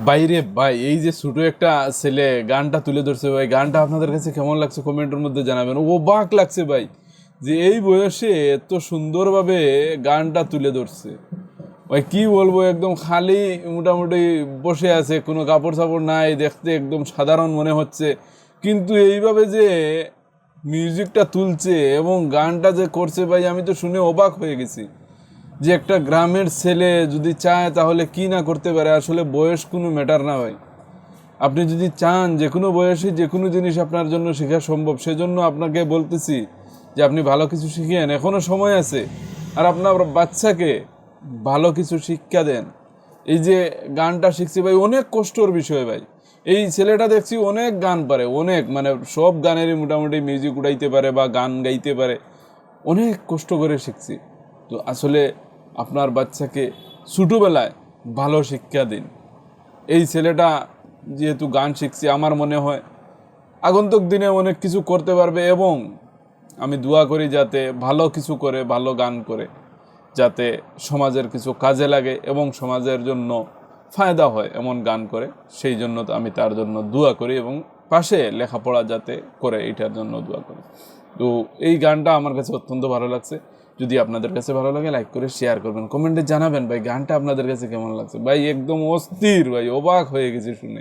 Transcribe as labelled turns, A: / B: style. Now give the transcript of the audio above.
A: বাইরে ভাই, এই যে ছোট একটা ছেলে গানটা তুলে ধরছে ভাই, গানটা আপনাদের কাছে কেমন লাগছে কমেন্টের মধ্যে জানাবেন। অবাক লাগছে ভাই যে এই বয়সে এত সুন্দরভাবে গানটা তুলে ধরছে। ভাই কি বলবো, একদম খালি মোটামুটি বসে আছে, কোনো কাপড় চাপড় নাই, দেখতে একদম সাধারণ মনে হচ্ছে, কিন্তু এইভাবে যে মিউজিকটা তুলছে এবং গানটা যে করছে ভাই, আমি তো শুনে অবাক হয়ে গেছি যে একটা গ্রামের ছেলে যদি চায় তাহলে কি না করতে পারে। আসলে বয়স কোনো ম্যাটার না ভাই, আপনি যদি চান যে কোনো বয়সে যে কোনো জিনিস আপনার জন্য শেখা সম্ভব। সেজন্য আপনাকে বলতেছি যে আপনি ভালো কিছু শিখিয়েন, এখনও সময় আছে। আর আপনার বাচ্চাকে ভালো কিছু শিক্ষা দেন। এই যে গানটা শিখছি ভাই, অনেক কষ্টর বিষয় ভাই। এই ছেলেটা দেখছি অনেক গান পারে, অনেক মানে সব গানেরই মোটামুটি মিউজিক উড়াইতে পারে বা গান গাইতে পারে, অনেক কষ্ট করে শিখছি। তো আসলে আপনার বাচ্চাকে ছোটোবেলায় ভালো শিক্ষা দিন। এই ছেলেটা যেহেতু গান শিখছে, আমার মনে হয় আগন্তুক দিনে অনেক কিছু করতে পারবে, এবং আমি দোয়া করি যাতে ভালো কিছু করে, ভালো গান করে, যাতে সমাজের কিছু কাজে লাগে এবং সমাজের জন্য ফায়দা হয় এমন গান করে। সেই জন্য তো আমি তার জন্য দোয়া করি, এবং পাশে লেখাপড়া যাতে করে এটার জন্য দোয়া করি। তো এই গানটা আমার কাছে অত্যন্ত ভালো লাগছে। যদি আপনাদের কাছে ভালো লাগে লাইক করে শেয়ার করবেন, কমেন্টে জানাবেন ভাই গানটা আপনাদের কাছে কেমন লাগছে। ভাই একদম অস্থির ভাই, অবাক হয়ে গেছি শুনে।